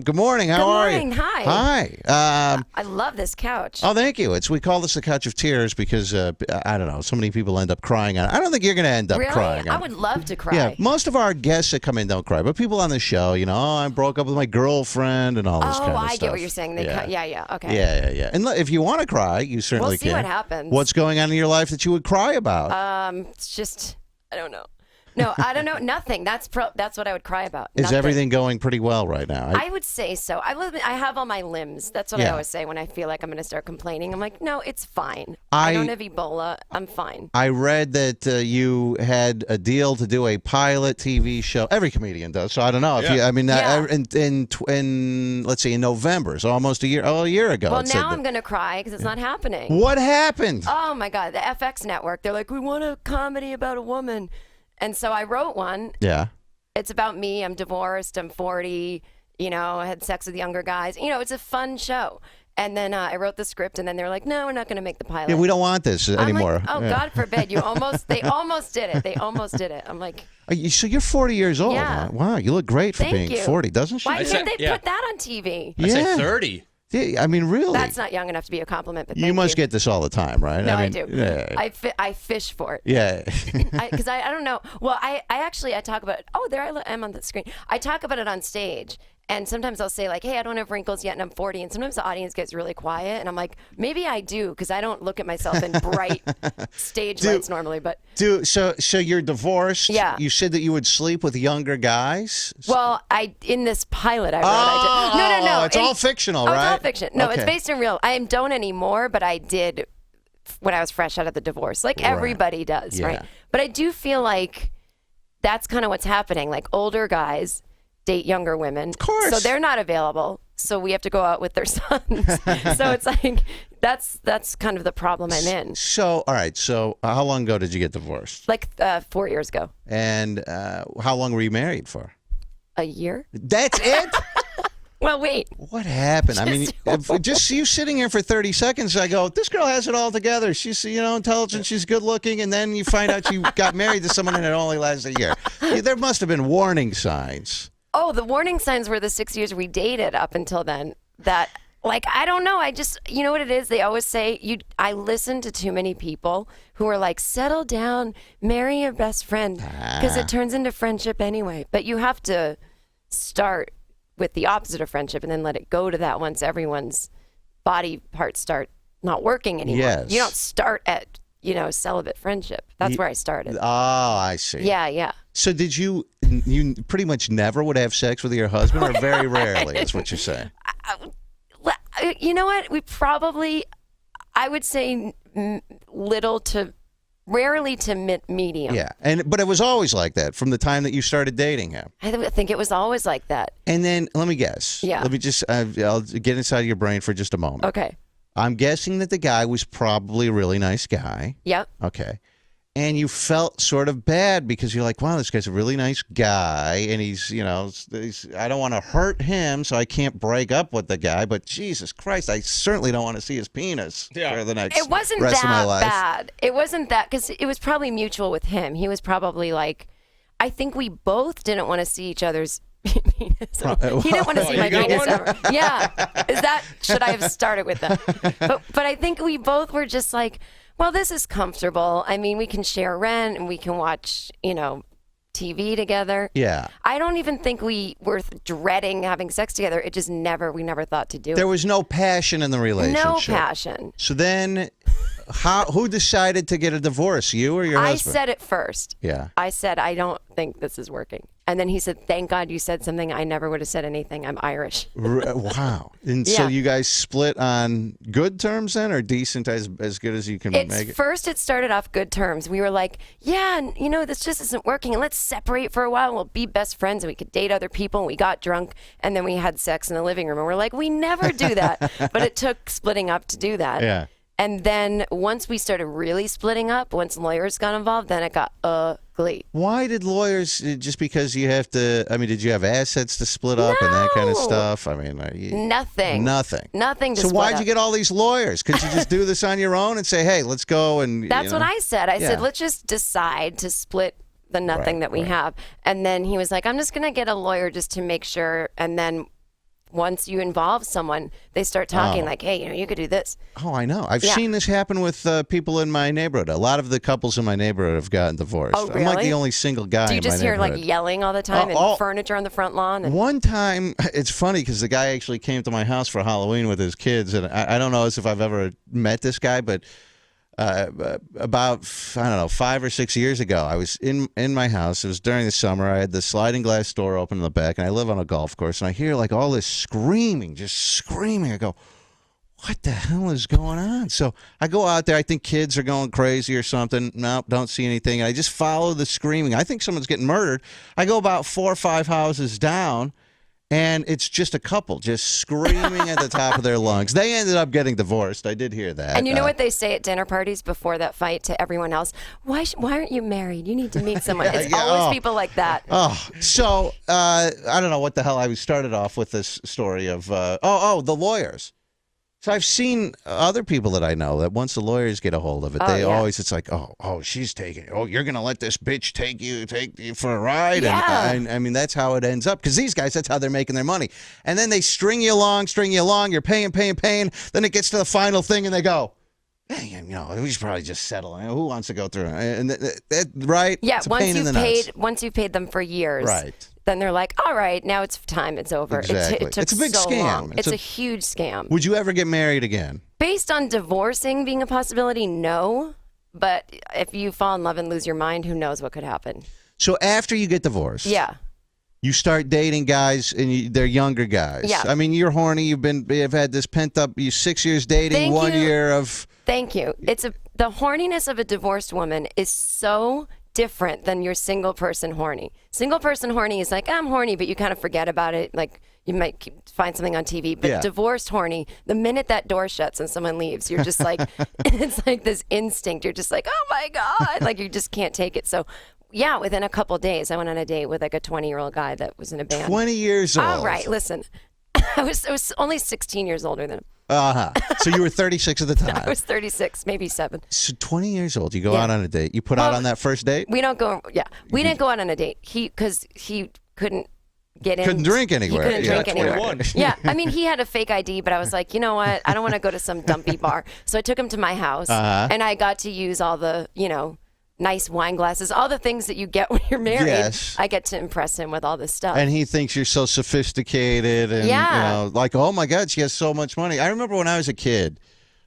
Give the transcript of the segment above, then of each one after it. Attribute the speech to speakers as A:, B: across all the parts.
A: Good morning. How are you?
B: Good morning. Hi.
A: Hi.
B: I love this couch.
A: Oh, thank you. We call this the couch of tears because I don't know. So many people end up crying on it. I don't think you're going to end up
B: Really?
A: crying.
B: I would love to cry.
A: Yeah, most of our guests that come in don't cry, but people on the show, I broke up with my girlfriend and all this kind of stuff.
B: I get what you're saying. Yeah. Okay.
A: Yeah. And if you want to cry, you certainly
B: We'll see
A: can.
B: what happens.
A: What's going on in your life that you would cry about?
B: It's just I don't know. No, I don't know. Nothing. That's what I would cry about.
A: Is
B: Nothing.
A: everything going pretty well right now?
B: I would say so. I have all my limbs. That's what I always say when I feel like I'm going to start complaining. I'm like, no, it's fine. I don't have Ebola. I'm fine.
A: I read that you had a deal to do a pilot TV show. Every comedian does, so I don't know. In let's see, in November, so almost a year ago.
B: Well, now I'm going to cry because it's not happening.
A: What happened?
B: Oh my God, the FX network. They're like, we want a comedy about a woman. And so I wrote one.
A: Yeah.
B: It's about me. I'm divorced. I'm 40. I had sex with younger guys. It's a fun show. And then I wrote the script, and then they're like, no, we're not going to make the pilot.
A: Yeah, we don't want this anymore.
B: Like, God forbid. They almost did it. They almost did it. I'm like.
A: So you're 40 years old.
B: Yeah.
A: Huh? Wow, you look great for being 40, doesn't she?
B: Why can't they put that on TV?
C: I say 30.
A: Yeah, I mean, really.
B: That's not young enough to be a compliment, but
A: you must get this all the time, right?
B: No,
A: I
B: do.
A: Yeah.
B: I fish for it.
A: Yeah.
B: Because I don't know. Well, I talk about it. Oh, there I am on the screen. I talk about it on stage. And sometimes I'll say, like, hey, I don't have wrinkles yet, and I'm 40. And sometimes the audience gets really quiet. And I'm like, maybe I do, because I don't look at myself in bright stage lights normally. But
A: so you're divorced.
B: Yeah.
A: You said that you would sleep with younger guys.
B: Well, in this pilot I wrote, I did. No.
A: It's all fictional, right?
B: It's all fiction. No,
A: okay.
B: It's based in real. I don't anymore, but I did when I was fresh out of the divorce, like everybody does, right? But I do feel like that's kind of what's happening. Like older guys date younger women.
A: Of course.
B: So they're not available. So we have to go out with their sons. So it's like that's kind of the problem I'm in.
A: So, all right. So how long ago did you get divorced?
B: Like 4 years ago.
A: And how long were you married for?
B: A year.
A: That's it?
B: Well, wait.
A: What happened? I mean, just you sitting here for 30 seconds, I go, this girl has it all together. She's, intelligent. She's good looking. And then you find out you got married to someone and it only lasts a year. There must have been warning signs.
B: Oh, the warning signs were the 6 years we dated up until then. That, like, I don't know. I just, you know what it is? They always say, I listen to too many people who are like, settle down, marry your best friend, because it turns into friendship anyway. But you have to start with the opposite of friendship and then let it go to that once everyone's body parts start not working anymore.
A: Yes.
B: You don't start at, celibate friendship. That's where I started.
A: Oh, I see.
B: Yeah.
A: So did you pretty much never would have sex with your husband, or very rarely is what you're saying?
B: You know what? I would say rarely to medium.
A: Yeah, but it was always like that from the time that you started dating him.
B: I think it was always like that.
A: And then, let me guess.
B: Yeah.
A: Let me just, I'll get inside your brain for just a moment.
B: Okay.
A: I'm guessing that the guy was probably a really nice guy.
B: Yep.
A: Okay. And you felt sort of bad because you're like, wow, this guy's a really nice guy. And he's, I don't want to hurt him, so I can't break up with the guy. But Jesus Christ, I certainly don't want to see his penis for the next
B: It wasn't
A: rest of my
B: that
A: life.
B: bad. It wasn't that, because it was probably mutual with him. He was probably like, I think we both didn't want to see each other's penis. He didn't want to see my penis ever. Yeah. Should I have started with that? But I think we both were just like, well, this is comfortable. I mean, we can share rent and we can watch, TV together.
A: Yeah.
B: I don't even think we were dreading having sex together. It just we never thought to do it.
A: There was no passion in the relationship.
B: No passion.
A: So then, who decided to get a divorce, you or your husband?
B: I said it first.
A: Yeah.
B: I said, I don't think this is working. And then he said, thank God you said something. I never would have said anything. I'm Irish.
A: Wow. And so you guys split on good terms then, or decent, as good as you can make it?
B: First, it started off good terms. We were like, this just isn't working. And let's separate for a while. And we'll be best friends and we could date other people. And we got drunk and then we had sex in the living room. And we're like, we never do that. But it took splitting up to do that.
A: Yeah.
B: And then once we started really splitting up, once lawyers got involved, then it got ugly.
A: Why did lawyers, just because you have to, did you have assets to split up and that kind of stuff?
B: Nothing. Nothing to
A: So
B: split
A: why'd
B: up.
A: you get all these lawyers? Could you just do this on your own and say, hey, let's go and...
B: That's what I said. I said, let's just decide to split the nothing that we have. And then he was like, I'm just going to get a lawyer just to make sure. And then once you involve someone, they start talking like, hey, you could do this.
A: Oh, I know. I've seen this happen with people in my neighborhood. A lot of the couples in my neighborhood have gotten divorced.
B: Oh, really?
A: I'm like the only single guy
B: Do you
A: in my
B: just hear
A: neighborhood.
B: like yelling all the time and furniture on the front lawn? And...
A: One time, it's funny because the guy actually came to my house for Halloween with his kids, and I don't know as if I've ever met this guy, but about, I don't know, 5 or 6 years ago, I was in my house. It was during the summer. I had the sliding glass door open in the back, and I live on a golf course, and I hear like all this screaming, just screaming. I go, what the hell is going on? So I go out there. I think kids are going crazy or something. Nope, don't see anything. I just follow the screaming. I think someone's getting murdered. I go about 4 or 5 houses down, and it's just a couple just screaming at the top of their lungs. They ended up getting divorced. I did hear that.
B: And you know what they say at dinner parties before that fight to everyone else? Why aren't you married? You need to meet someone. It's always people like that.
A: So I don't know what the hell I started off with this story of, the lawyers. So I've seen other people that I know that once the lawyers get a hold of it, always, it's like, she's taking it. Oh, you're going to let this bitch take you for a ride?
B: Yeah.
A: And I mean, that's how it ends up. Because these guys, that's how they're making their money. And then they string you along. You're paying. Then it gets to the final thing and they go, hey, we should probably just settle. Who wants to go through it? And right?
B: Yeah,
A: It's a pain in the nuts.
B: once you've paid them for years.
A: Right.
B: Then they're like, all right, now it's time. It's over.
A: Exactly.
B: It took
A: It's a big
B: so
A: scam.
B: long. It's a huge scam.
A: Would you ever get married again?
B: Based on divorcing being a possibility, no. But if you fall in love and lose your mind, who knows what could happen?
A: So after you get divorced, you start dating guys, and they're younger guys.
B: Yeah.
A: I mean, you're horny. You've had this pent up. 6 years dating,
B: Thank
A: 1
B: you.
A: year of.
B: Thank you. The horniness of a divorced woman is so different than your single person horny. Single person horny is like, I'm horny, but you kind of forget about it. Like you might find something on TV. But divorced horny, the minute that door shuts and someone leaves, you're just like, it's like this instinct. You're just like, oh my God. Like you just can't take it. So yeah, within a couple days, I went on a date with like a 20-year-old guy that was in a band.
A: 20 years old.
B: All right, listen. I was only 16 years older than him.
A: So you were 36 at the time.
B: I was 36, maybe 7.
A: So 20 years old. You go out on a date. You put out on that first date?
B: We don't go. Yeah, we didn't go out on a date. Because he couldn't get in.
A: Couldn't drink anywhere.
B: He couldn't drink anywhere.
C: 21.
B: Yeah, I mean, he had a fake ID, but I was like, you know what? I don't want to go to some dumpy bar. So I took him to my house, and I got to use all the, nice wine glasses, all the things that you get when you're married.
A: Yes.
B: I get to impress him with all this stuff.
A: And he thinks you're so sophisticated and, like, oh, my God, she has so much money. I remember when I was a kid.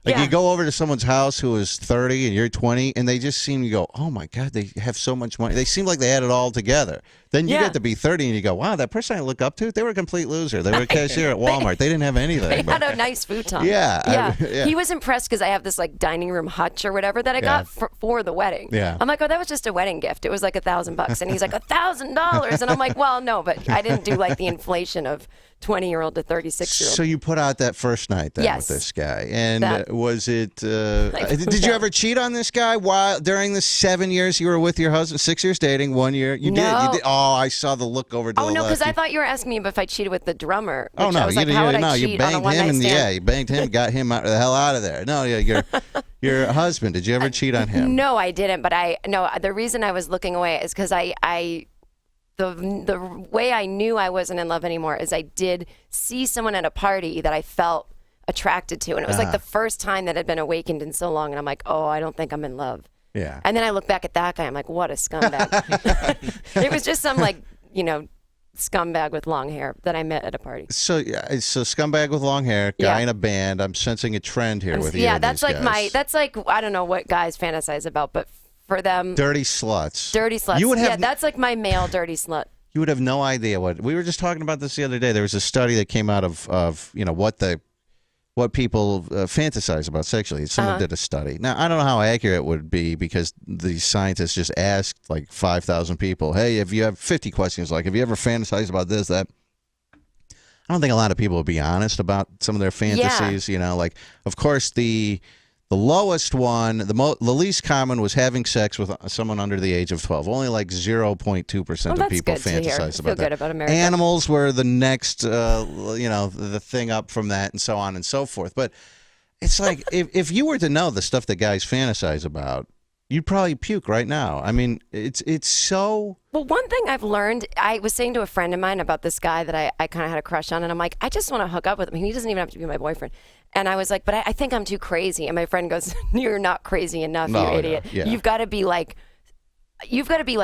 A: Like, you go over to someone's house who is 30 and you're 20, and they just seem to go, oh, my God, they have so much money. They seem like they had it all together. Then you get to be 30 and you go, wow, that person I look up to, they were a complete loser. They were a cashier at Walmart. They didn't have anything.
B: They had a nice futon.
A: Yeah.
B: He was impressed because I have this like dining room hutch or whatever that I got for the wedding.
A: Yeah.
B: I'm like, oh, that was just a wedding gift. It was like $1,000. And he's like, $1,000. And I'm like, well, no, but I didn't do like the inflation of 20-year-old to 36-year-old.
A: So you put out that first night then with this guy. And was it, did you ever cheat on this guy during the 7 years you were with your husband, 6 years dating, 1 year? You did. Oh, I saw the look over to the left.
B: Oh, no, because I thought you were asking me if I cheated with the drummer.
A: Oh, no,
B: I was like, how would I cheat
A: you banged
B: on a
A: him,
B: one-night stand?
A: you banged him, got him the hell out of there. No, your husband, did you ever cheat on him?
B: No, I didn't. But the reason I was looking away is because the way I knew I wasn't in love anymore is I did see someone at a party that I felt attracted to. And it was like the first time that had been awakened in so long. And I'm like, oh, I don't think I'm in love.
A: Yeah.
B: And then I look back at that guy. I'm like, what a scumbag. It was just some scumbag with long hair that I met at a party.
A: So scumbag with long hair, guy in a band. I'm sensing a trend here with you.
B: Yeah, that's like I don't know what guys fantasize about, but for them,
A: dirty sluts.
B: Dirty sluts. That's like my male dirty slut.
A: You would have no idea what we were just talking about this the other day. There was a study that came out of what people fantasize about sexually. Someone did a study. Now, I don't know how accurate it would be because the scientists just asked like 5,000 people, hey, if you have 50 questions, like, have you ever fantasized about this, that? I don't think a lot of people would be honest about some of their fantasies. Like, of course, the lowest one, the least common was having sex with someone under the age of 12. Only like 0.2% of people fantasize about that.
B: Good about America.
A: Animals were the next, the thing up from that, and so on and so forth. But it's like if you were to know the stuff that guys fantasize about, you'd probably puke right now. I mean, it's so.
B: Well, one thing I've learned, I was saying to a friend of mine about this guy that I kind of had a crush on, and I'm like, I just want to hook up with him. He doesn't even have to be my boyfriend. And I was like, but I think I'm too crazy. And my friend goes, you're not crazy enough, you idiot.
A: Yeah.
B: You've got to be like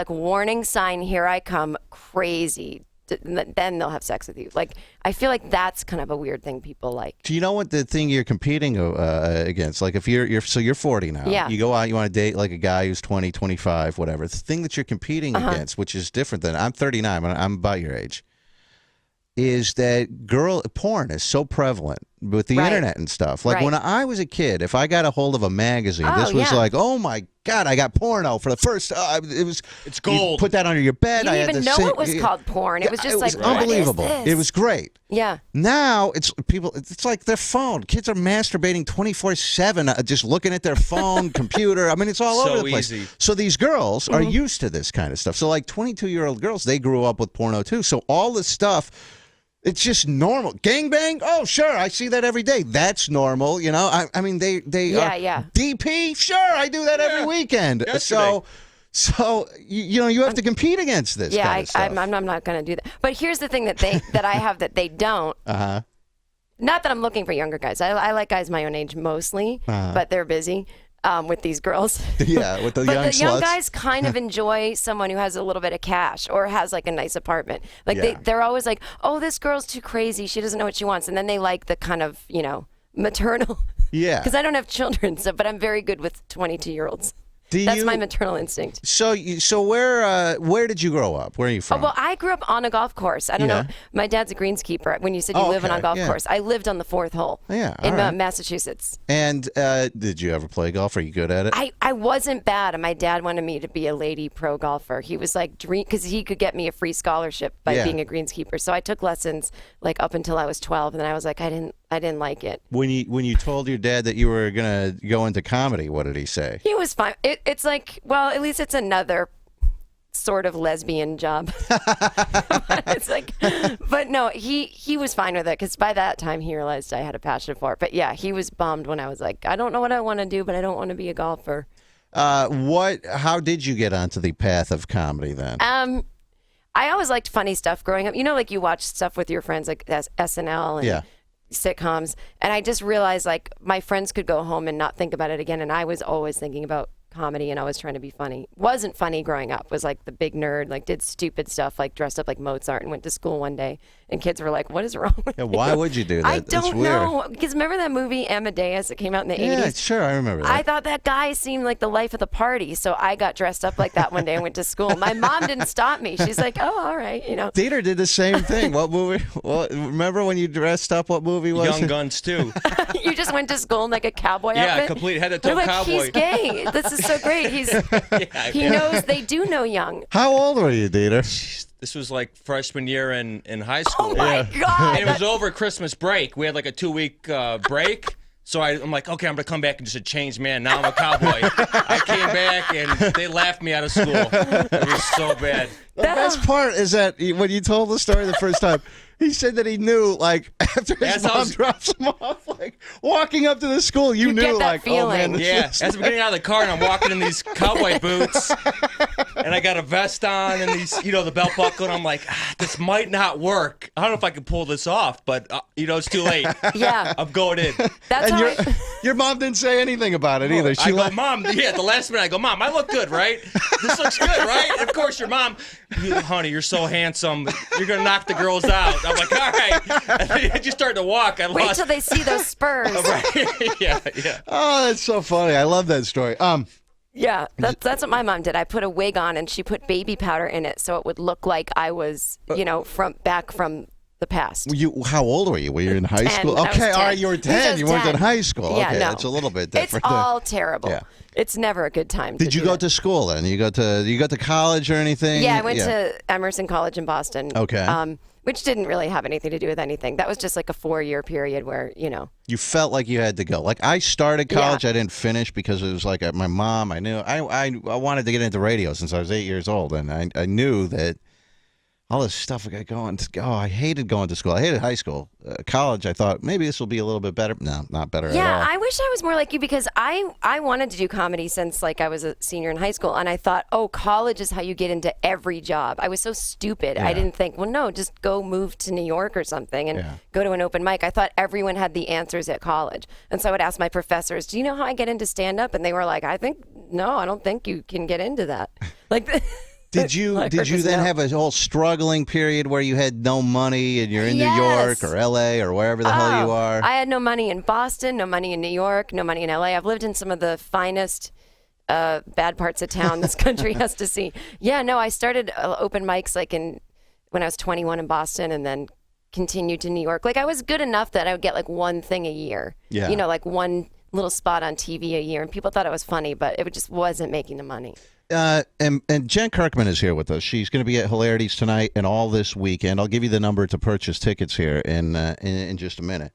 B: warning sign, here I come, crazy. Then they'll have sex with you. Like, I feel like that's kind of a weird thing people like.
A: Do you know what the thing you're competing against? Like, if you're 40 now,
B: yeah.
A: You go out, you want to date like a guy who's 20, 25, whatever. The thing that you're competing against, which is different than I'm 39, I'm about your age, is that girl porn is so prevalent with the internet and stuff. Like when I was a kid, if I got a hold of a magazine, this was like, oh my God, I got porno for the first.
C: It's gold.
A: You put that under your bed.
B: You didn't even know it was called porn. It was just like
A: unbelievable.
B: What is this?
A: It was great.
B: Yeah.
A: Now it's people. It's like their phone. Kids are masturbating 24/7, just looking at their phone, computer. I mean, it's all over the place.
C: Easy.
A: So these girls are used to this kind of stuff. So like 22-year-old girls, they grew up with porno too. So all this stuff. It's just normal. Gangbang? Oh, sure. I see that every day. That's normal. You know, I mean, they
B: yeah.
A: DP? Sure. I do that every weekend.
C: Yesterday.
A: So you have to compete against this kind of stuff.
B: I'm not going to do that. But here's the thing that I have that they don't.
A: Uh-huh.
B: Not that I'm looking for younger guys. I like guys my own age mostly, but they're busy. With these girls.
A: Yeah, with the young sluts.
B: But the young guys kind of enjoy someone who has a little bit of cash or has like a nice apartment. Like they're always like, oh, this girl's too crazy. She doesn't know what she wants. And then they like the kind of, maternal.
A: Yeah.
B: Because I don't have children, but I'm very good with 22-year-olds. That's my maternal instinct.
A: So where did you grow up? Where are you from?
B: Oh, well, I grew up on a golf course. I don't know. My dad's a greenskeeper. When you said you live on a golf course, I lived on the fourth hole in Massachusetts.
A: And did you ever play golf? Are you good at it?
B: I wasn't bad, and my dad wanted me to be a lady pro golfer. He was like, because he could get me a free scholarship by being a greenskeeper. So I took lessons like up until I was 12, and then I was like, I didn't like it.
A: When you told your dad that you were gonna go into comedy, what did he say?
B: He was fine. It's like, well, at least it's another sort of lesbian job. It's like, but no, he was fine with it because by that time he realized I had a passion for it. But yeah, he was bummed when I was like, I don't know what I want to do, but I don't want to be a golfer.
A: How did you get onto the path of comedy then?
B: I always liked funny stuff growing up. Like you watch stuff with your friends like SNL and sitcoms, and I just realized like my friends could go home and not think about it again, and I was always thinking about comedy and always trying to be funny. Wasn't funny growing up. Was like the big nerd, like did stupid stuff, like dressed up like Mozart and went to school one day, and kids were like, what is wrong with you?
A: Why would you do that?
B: I don't know, because remember that movie Amadeus that came out in the 80s?
A: Yeah, sure, I remember that.
B: I thought that guy seemed like the life of the party, so I got dressed up like that one day and went to school. My mom didn't stop me. She's like, oh, all right,
A: Dieter did the same thing. What movie? Remember when you dressed up? What movie was it?
C: Young Guns too.
B: You just went to school in like a cowboy outfit?
C: Yeah, complete head to toe
B: They're like,
C: cowboy.
B: He's gay. This is so great. He knows they do know young.
A: How old were you, Dieter?
C: This was like freshman year in high school.
B: Oh my God!
C: And it was over Christmas break. We had like a 2-week break. So I'm like, okay, I'm going to come back and just a changed man. Now I'm a cowboy. I came back and they laughed me out of school. It was so bad.
A: The best part is that when you told the story the first time, he said that he knew, like, after his mom drops him off, like, walking up to the school, you knew,
B: get that
A: like,
B: feeling.
A: oh, man, this is...
C: As I'm getting out of the car and I'm walking in these cowboy boots and I got a vest on and these, the belt buckle, and I'm like, this might not work. I don't know if I can pull this off, but, it's too late.
B: Yeah.
C: I'm going in.
B: That's
A: and
B: how
A: your mom didn't say anything about it either.
C: I go, Mom, at the last minute, I go, Mom, I look good, right? This looks good, right? And of course, your mom, honey, you're so handsome. You're going to knock the girls out. I'm like, all right. And then I just started to walk.
B: Wait till they see those spurs.
C: Yeah.
A: Oh, that's so funny. I love that story.
B: Yeah, that's what my mom did. I put a wig on and she put baby powder in it so it would look like I was, from the past.
A: How old were you? Were you in high
B: 10.
A: school? Okay, all right, you were 10. You weren't
B: 10.
A: in high school.
B: Yeah,
A: okay,
B: no.
A: it's a little bit different.
B: It's all terrible.
A: Yeah.
B: It's never a good time.
A: Did you go to school then? You go to college or anything?
B: Yeah, I went to Emerson College in Boston.
A: Okay.
B: Which didn't really have anything to do with anything. That was just like a 4-year period where,
A: You felt like you had to go. Like I started college, I didn't finish because it was like my mom. I knew I wanted to get into radio since I was 8 years old, and I knew that all this stuff I got going. Oh, I hated going to school. I hated high school. College, I thought maybe this will be a little bit better. No, not better at all.
B: Yeah, I wish I was more like you because I wanted to do comedy since like I was a senior in high school, and I thought, oh, college is how you get into every job. I was so stupid. I didn't think, well, no, just go move to New York or something and go to an open mic. I thought everyone had the answers at college, and so I would ask my professors, do you know how I get into stand-up? And they were like, I don't think you can get into that. Like.
A: Did you then have a whole struggling period where you had no money and you're in New York or LA or wherever the hell you are?
B: I had no money in Boston, no money in New York, no money in LA. I've lived in some of the finest bad parts of town this country has to see. Yeah, no, I started open mics like when I was 21 in Boston and then continued to New York. Like I was good enough that I would get like one thing a year. Yeah. You know, like one little spot on TV a year, and people thought it was funny, but it just wasn't making the money.
A: And Jen Kirkman is here with us. She's going to be at Hilarities tonight and all this weekend. I'll give you the number to purchase tickets here in just a minute.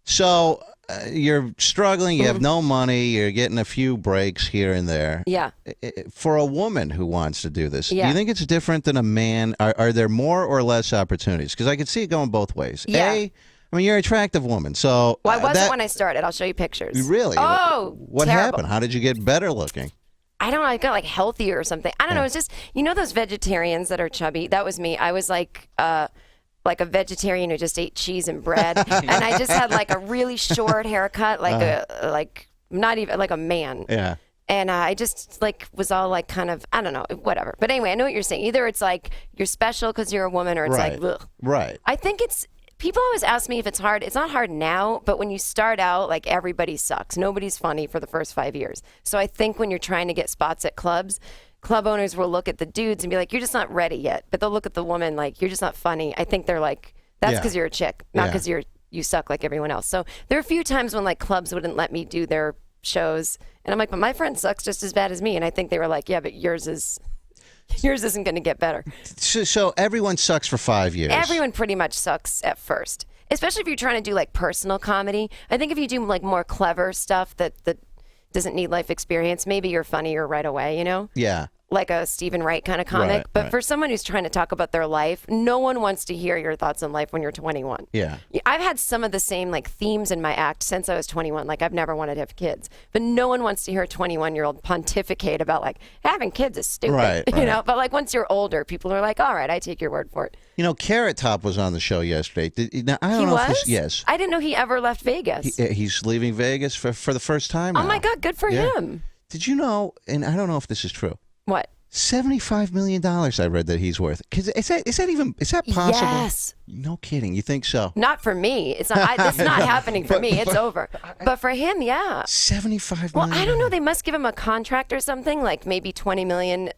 A: So you're struggling. You have no money. You're getting a few breaks here and there.
B: Yeah.
A: For a woman who wants to do this, do you think it's different than a man? Are there more or less opportunities? Because I can see it going both ways.
B: Yeah.
A: I mean, you're an attractive woman. So
B: well, I wasn't when I started. I'll show you pictures.
A: Really?
B: Oh,
A: what
B: terrible.
A: happened? How did you get better looking?
B: I don't know. I got like healthier or something. I don't know. It's just, you know, those vegetarians that are chubby. That was me. I was like a vegetarian who just ate cheese and bread, and I just had like a really short haircut, like not even like a man. Yeah. And I just like was all like kind of, I don't know, whatever. But anyway, I know what you're saying. Either it's like you're special because you're a woman, or it's like, ugh.
A: Right.
B: I think it's. People always ask me if it's hard. It's not hard now, but when you start out, like everybody sucks. Nobody's funny for the first 5 years. So I think when you're trying to get spots at clubs, club owners will look at the dudes and be like, you're just not ready yet. But they'll look at the woman like, you're just not funny. I think they're like, that's because you're a chick, not because you suck like everyone else. So there are a few times when like clubs wouldn't let me do their shows. And I'm like, but my friend sucks just as bad as me. And I think they were like, yeah, but yours isn't going to get better.
A: So everyone sucks for 5 years.
B: Everyone pretty much sucks at first, especially if you're trying to do like personal comedy. I think if you do like more clever stuff that doesn't need life experience, maybe you're funnier right away, you know?
A: Yeah.
B: Like a Stephen Wright kind of comic. But for someone who's trying to talk about their life, no one wants to hear your thoughts on life when you're 21.
A: Yeah.
B: I've had some of the same like themes in my act since I was 21. Like I've never wanted to have kids, but no one wants to hear a 21-year-old pontificate about like having kids is stupid,
A: right.
B: you know? But like once you're older, people are like, all right, I take your word for it.
A: You know, Carrot Top was on the show yesterday. Now, I don't
B: he
A: know
B: was?
A: if this, yes.
B: I didn't know he ever left Vegas.
A: He's leaving Vegas for the first time now.
B: Oh my God, good for him.
A: Did you know, and I don't know if this is true.
B: What?
A: $75 million I read that he's worth. Is that possible?
B: Yes.
A: No kidding. You think so?
B: Not for me. It's not. It's not happening for me. It's over. But for him, yeah.
A: $75
B: million.
A: million.
B: Well, I don't know. They must give him a contract or something, like maybe $20 million.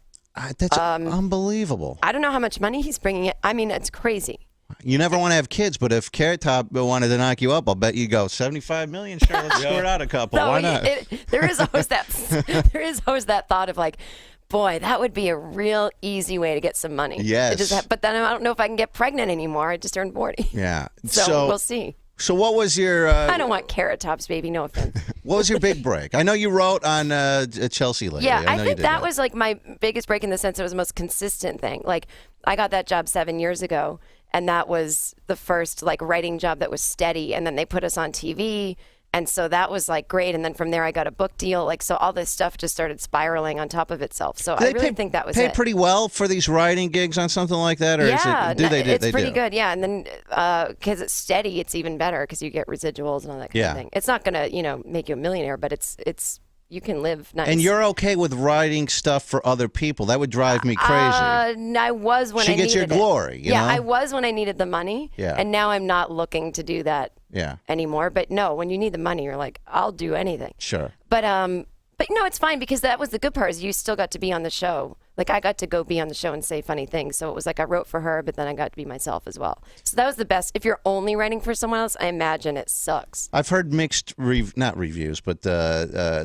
A: That's unbelievable.
B: I don't know how much money he's bringing in. I mean, it's crazy.
A: You never want to have kids, but if Carrot Top wanted to knock you up, I'll bet you go $75 million. Sure, let's sort out a couple.
B: No,
A: why not?
B: There is always that thought of like, boy, that would be a real easy way to get some money.
A: Yes.
B: But then I don't know if I can get pregnant anymore. I just turned 40.
A: Yeah.
B: So we'll see.
A: So what was your...
B: I don't want Carrot Tops, baby. No offense.
A: What was your big break? I know you wrote on Chelsea lately.
B: Yeah, I think
A: that
B: was like my biggest break in the sense it was the most consistent thing. Like I got that job 7 years ago, and that was the first like writing job that was steady. And then they put us on TV. And so that was like great. And then from there, I got a book deal. Like, so all this stuff just started spiraling on top of itself. So I really think that was
A: it. Pay pretty well for these writing gigs on something like that? Or
B: it's pretty good. Yeah. And then because it's steady, it's even better because you get residuals and all that kind of thing. It's not going to, make you a millionaire, but it's you can live nice.
A: And you're okay with writing stuff for other people? That would drive me crazy.
B: I was when I needed it.
A: She gets your glory, you know?
B: I was when I needed the money.
A: Yeah.
B: And now I'm not looking to do that anymore. But no, when you need the money, you're like, I'll do anything.
A: Sure.
B: But it's fine because that was the good part is you still got to be on the show. Like I got to go be on the show and say funny things. So it was like I wrote for her, but then I got to be myself as well. So that was the best. If you're only writing for someone else, I imagine it sucks.
A: I've heard mixed, not reviews, but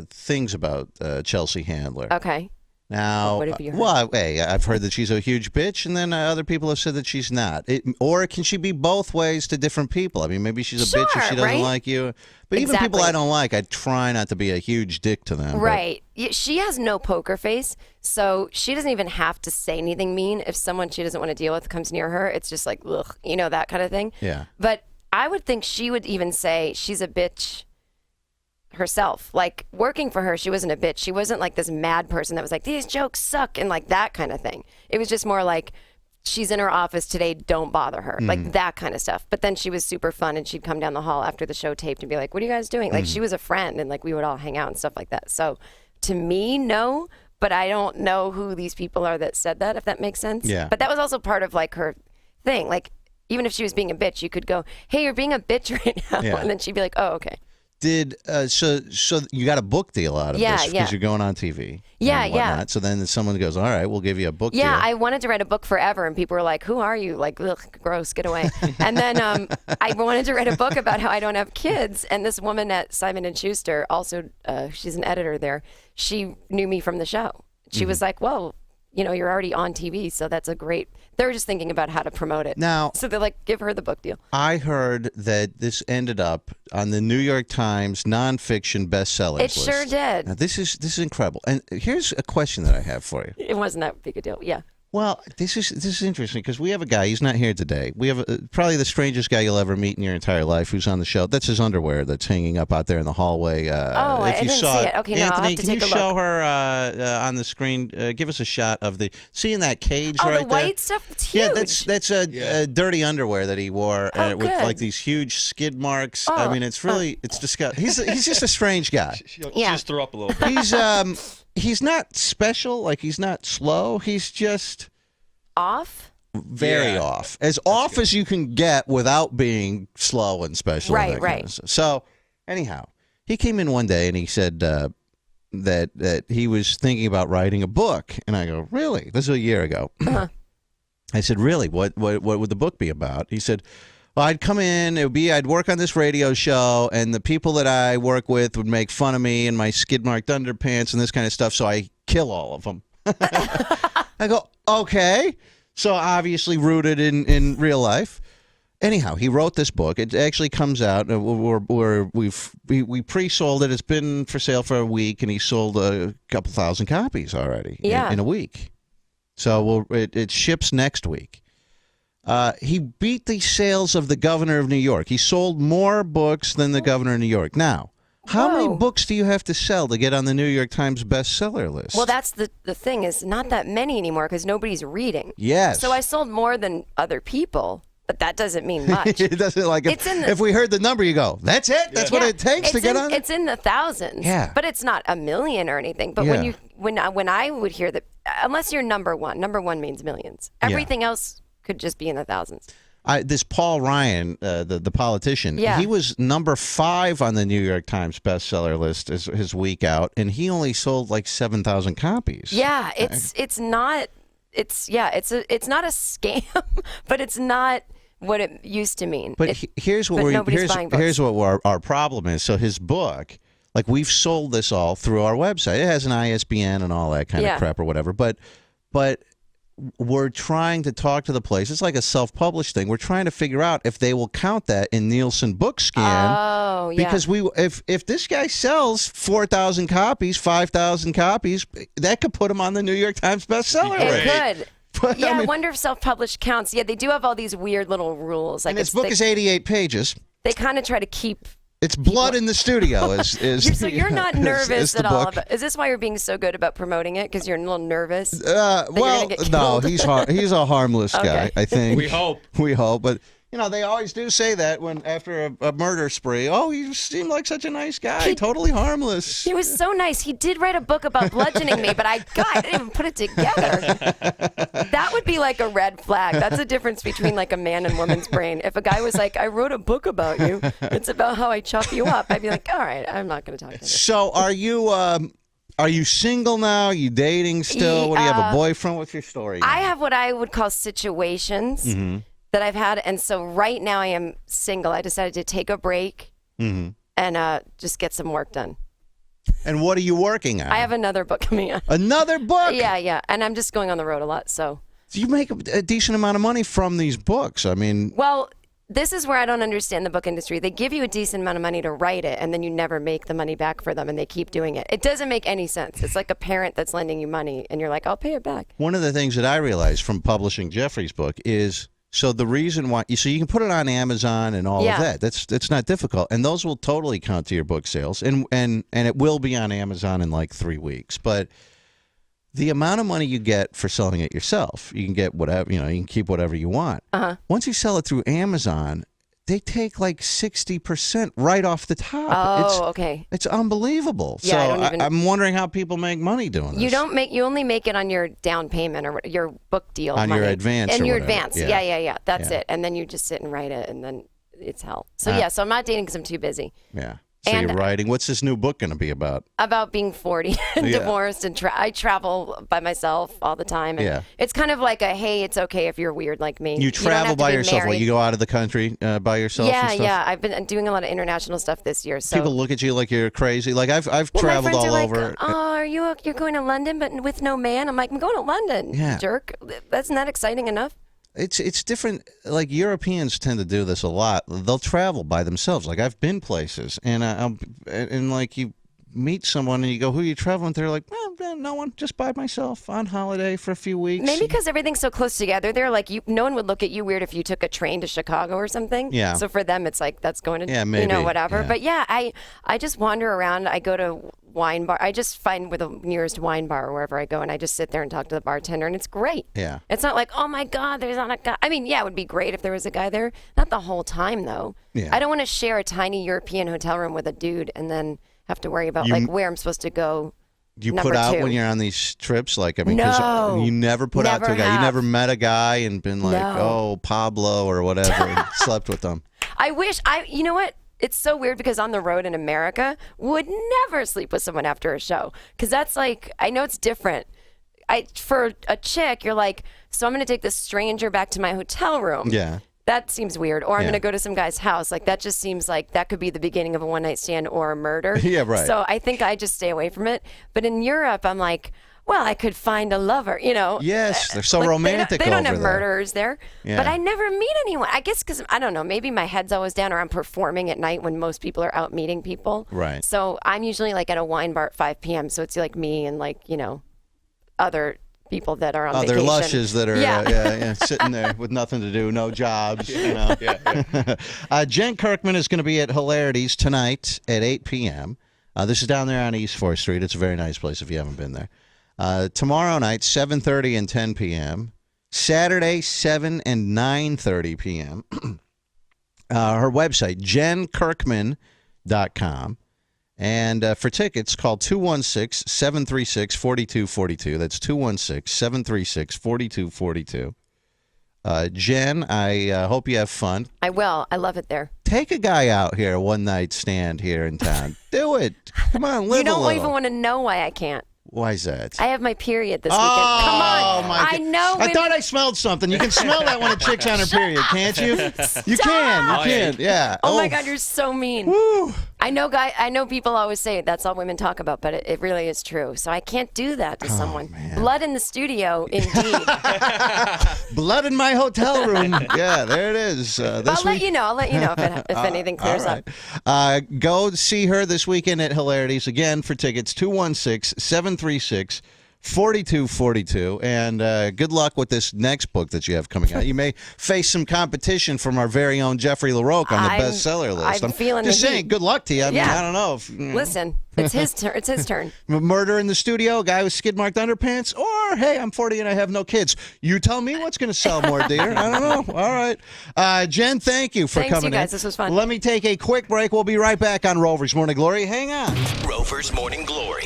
A: things about Chelsea Handler.
B: Okay.
A: Now,
B: What have you heard?
A: well, hey, I've heard that she's a huge bitch, and then other people have said that she's not. Or can she be both ways to different people? I mean, maybe she's a bitch if
B: Sure,
A: she doesn't
B: right?
A: like you. But even people
B: Exactly.
A: I don't like, I try not to be a huge dick to them. but-
B: Right. She has no poker face, so she doesn't even have to say anything mean. If someone she doesn't want to deal with comes near her, it's just like, ugh, that kind of thing.
A: Yeah.
B: But I would think she would even say she's a bitch herself. Like, working for her, she wasn't a bitch. She wasn't like this mad person that was like, these jokes suck, and like that kind of thing. It was just more like, she's in her office today, don't bother her. Like that kind of stuff. But then she was super fun, and she'd come down the hall after the show taped and be like, what are you guys doing? Like, she was a friend, and like we would all hang out and stuff like that. So to me, no, but I don't know who these people are that said that, if that makes sense.
A: Yeah.
B: But that was also part of like her thing. Like, even if she was being a bitch, you could go, hey, you're being a bitch right now.
A: Yeah.
B: And then she'd be like, oh, okay.
A: Did so you got a book deal out of
B: Yeah,
A: this because
B: yeah.
A: you're going on TV.
B: Yeah,
A: and
B: yeah.
A: whatnot. So then someone goes, all right, we'll give you a book
B: Yeah,
A: deal.
B: I wanted to write a book forever, and people were like, who are you? Like, ugh, gross, get away. And then I wanted to write a book about how I don't have kids, and this woman at Simon & Schuster, also, she's an editor there, she knew me from the show. She was like, well, you're already on TV, so that's a great... They were just thinking about how to promote it.
A: Now,
B: So they're like, give her the book deal.
A: I heard that this ended up on the New York Times nonfiction bestsellers
B: It
A: list.
B: sure did.
A: Now, this is incredible. And here's a question that I have for you.
B: It wasn't that big a deal. Yeah.
A: Well, this is interesting because we have a guy. He's not here today. We have probably the strangest guy you'll ever meet in your entire life who's on the show. That's his underwear that's hanging up out there in the hallway.
B: I didn't see it. Okay, no, I'll
A: Anthony,
B: have to
A: can you
B: take a
A: show
B: look.
A: her on the screen? Give us a shot of seeing that cage
B: Oh,
A: right
B: the white
A: there?
B: stuff? It's huge.
A: Yeah, that's a dirty underwear that he wore
B: Oh,
A: with
B: good.
A: like these huge skid marks. I
B: Oh,
A: mean, it's disgusting. He's just a strange guy.
C: She
B: Yeah.
C: just threw up a little bit.
A: He's not special. Like he's not slow. He's just
B: Off?
A: very
C: Yeah.
A: off. As off as you can get without being slow and special. and
B: Right,
A: that kind
B: right.
A: of stuff. So anyhow, he came in one day and he said that he was thinking about writing a book. And I go, really? This is a year ago. I said, really? What would the book be about? He said, well, I'd come in, I'd work on this radio show, and the people that I work with would make fun of me and my skid-marked underpants and this kind of stuff, so I kill all of them. I go, okay. So obviously rooted in real life. Anyhow, he wrote this book. It actually comes out. We pre-sold it. It's been for sale for a week, and he sold a couple thousand copies already in a week. So it ships next week. He beat the sales of the governor of New York. He sold more books than the governor of New York. Now, how many
B: Whoa.
A: books do you have to sell to get on the New York Times bestseller list?
B: Well, that's the thing is not that many anymore because nobody's reading.
A: Yes.
B: So I sold more than other people, but that doesn't mean much.
A: It doesn't like
B: It's in the-
A: if we heard the number, you go, that's it. That's what
B: Yeah,
A: it takes to
B: it's
A: get
B: in,
A: on.
B: It's in the thousands.
A: Yeah.
B: But it's not a million or anything. But
A: Yeah.
B: when I would hear that, unless you're number one means millions. Everything else could just be in the thousands.
A: This Paul Ryan, the politician,
B: Yeah.
A: he was number 5 on the New York Times bestseller list his week out, and he only sold like 7,000 copies.
B: Yeah, it's not a scam, but it's not what it used to mean.
A: But here's what
B: but nobody's buying books.
A: here's what our problem is. So his book, like we've sold this all through our website. It has an ISBN and all that kind
B: Yeah.
A: of crap or whatever. But we're trying to talk to the place. It's like a self-published thing. We're trying to figure out if they will count that in Nielsen book scan.
B: Oh, yeah.
A: Because if this guy sells 4,000 copies, 5,000 copies, that could put him on the New York Times bestseller
B: It
A: list.
B: could.
A: But,
B: Yeah,
A: I
B: I
A: mean,
B: wonder if self-published counts. Yeah, they do have all these weird little rules. Like
A: and his book is 88 pages.
B: they kind of try to keep.
A: It's blood in the studio.
B: So you're not nervous
A: is the
B: at all.
A: book.
B: Is this why you're being so good about promoting it? Because you're a little nervous.
A: Well,
B: gonna get
A: no,
B: killed?
A: he's a harmless guy.
B: Okay.
A: I think
C: We hope.
A: we hope, but. They always do say that when after a murder spree. Oh, he seemed like such a nice guy, totally harmless.
B: He was so nice. He did write a book about bludgeoning me, but I didn't even put it together. That would be like a red flag. That's the difference between like a man and woman's brain. If a guy was like, I wrote a book about you, it's about how I chop you up, I'd be like, all right, I'm not going to talk to you.
A: So are you single now? Are you dating still? What do you have, a boyfriend? What's your story?
B: I have what I would call situations that I've had. And so right now I am single. I decided to take a break and just get some work done.
A: And what are you working on?
B: I have another book coming out.
A: Another book?
B: Yeah. And I'm just going on the road a lot, so.
A: You make a decent amount of money from these books. I mean,
B: Well, this is where I don't understand the book industry. They give you a decent amount of money to write it, and then you never make the money back for them, and they keep doing it. It doesn't make any sense. It's like a parent that's lending you money, and you're like, I'll pay it back.
A: one of the things that I realized from publishing Jeffrey's book is so the reason why so you can put it on Amazon and all of that. That's not difficult, and those will totally count to your book sales, and it will be on Amazon in like 3 weeks. But the amount of money you get for selling it yourself, you can get whatever, you can keep whatever you want. Once you sell it through Amazon, they take like 60% right off the top.
B: Oh, okay.
A: It's unbelievable.
B: Yeah, I
A: so
B: don't even-
A: I'm wondering how people make money doing this.
B: You only make it on your down payment or your book deal
A: On your
B: money.
A: advance
B: And
A: or
B: your
A: whatever.
B: advance.
A: Yeah.
B: Yeah. That's
A: Yeah.
B: it. And then you just sit and write it, and then it's hell. So so I'm not dating because I'm too busy.
A: Yeah. So
B: And-
A: you're writing. What's this new book going to be about?
B: About being 40 and
A: Yeah.
B: divorced, and I travel by myself all the time. And
A: Yeah.
B: it's kind of like a, hey, it's okay if you're weird like me.
A: You
B: don't
A: travel
B: have to
A: by
B: be
A: yourself.
B: married.
A: You go out of the country by yourself. and stuff?
B: Yeah. I've been doing a lot of international stuff this year. So
A: People look at you like you're crazy. Like I've
B: my
A: traveled
B: friends
A: all
B: are
A: over.
B: like, oh, you're going to London, but with no man? I'm like, I'm going to London,
A: Yeah.
B: jerk. That's not exciting enough.
A: It's different. Like Europeans tend to do this a lot. They'll travel by themselves. Like I've been places, and like you meet someone and you go, "Who are you traveling?" They're like, "No one, just by myself on holiday for a few weeks."
B: Maybe because everything's so close together. They're like, no one would look at you weird if you took a train to Chicago or something.
A: Yeah.
B: So for them, it's like that's going to,
A: maybe.
B: whatever.
A: Yeah.
B: But yeah, I just wander around. I go to wine bar. I just find where the nearest wine bar or wherever I go, and I just sit there and talk to the bartender, and it's great.
A: Yeah.
B: It's not like, oh my God, there's not a guy. I mean, yeah, it would be great if there was a guy there. Not the whole time though.
A: Yeah.
B: I don't want to share a tiny European hotel room with a dude and then have to worry about where I'm supposed to go.
A: Do you
B: Number
A: put out
B: two.
A: when you're on these trips? Like, I mean, 'cause
B: No.
A: you never put out to a
B: Never
A: guy. You
B: have.
A: never met a guy and been like,
B: No.
A: oh, Pablo or whatever, and slept with them.
B: I wish you know what? It's so weird because on the road in America, would never sleep with someone after a show. Because that's like, I know it's different. For a chick, you're like, so I'm going to take this stranger back to my hotel room.
A: Yeah.
B: That seems weird. Or I'm
A: Yeah.
B: going to go to some guy's house. Like, that just seems like that could be the beginning of a one night stand or a murder.
A: Yeah, right.
B: So I think I just stay away from it. But in Europe, I'm like, well, I could find a lover,
A: Yes, they're so
B: Like,
A: romantic
B: They don't
A: over
B: have
A: there.
B: murderers there.
A: Yeah.
B: But I never meet anyone. I guess because, I don't know, maybe my head's always down or I'm performing at night when most people are out meeting people.
A: Right.
B: So I'm usually like at a wine bar at 5 p.m. So it's like me and like, other people that are on
A: Other
B: vacation.
A: lushes that are sitting there with nothing to do, no jobs. Jen Kirkman is going to be at Hilarities tonight at 8 p.m. This is down there on East 4th Street. It's a very nice place if you haven't been there. Tomorrow night, 7:30 and 10 p.m. Saturday, 7 and 9:30 p.m. Her website, jenkirkman.com. And for tickets, call 216-736-4242. That's 216-736-4242. Jen, I hope you have fun.
B: I will. I love it there.
A: Take a guy out here, one night stand here in town. Do it. Come on, live
B: You don't
A: a little.
B: even want to know why I can't.
A: Why is that?
B: I have my period this weekend. Come on.
A: My
B: I
A: God.
B: know.
A: I thought I smelled something. You can smell that when a chick's on her period, can't you? You can. You can. Yeah.
B: Oh my God, you're so mean.
A: Woo.
B: I know people always say that's all women talk about, but it really is true. So I can't do that to someone.
A: man.
B: Blood in the studio, indeed.
A: Blood in my hotel room. Yeah, there it is.
B: I'll let you know if anything clears
A: all right. Go see her this weekend at Hilarities. Again, for tickets, 216-736-4242. And good luck with this next book that you have coming out. You may face some competition from our very own Jeffrey LaRocque on the bestseller list.
B: I'm feeling
A: just
B: the
A: saying,
B: heat.
A: good luck to you. I mean,
B: Yeah.
A: I don't know. If,
B: Listen, it's his turn. It's his turn.
A: Murder in the studio, guy with skid-marked underpants, or, hey, I'm 40 and I have no kids. You tell me what's going to sell more, dear. I don't know. All right. Jen, thank you for
B: Thanks,
A: coming
B: you guys.
A: in.
B: This was fun.
A: Let me take a quick break. We'll be right back on Rover's Morning Glory. Hang on.
D: Rover's Morning Glory.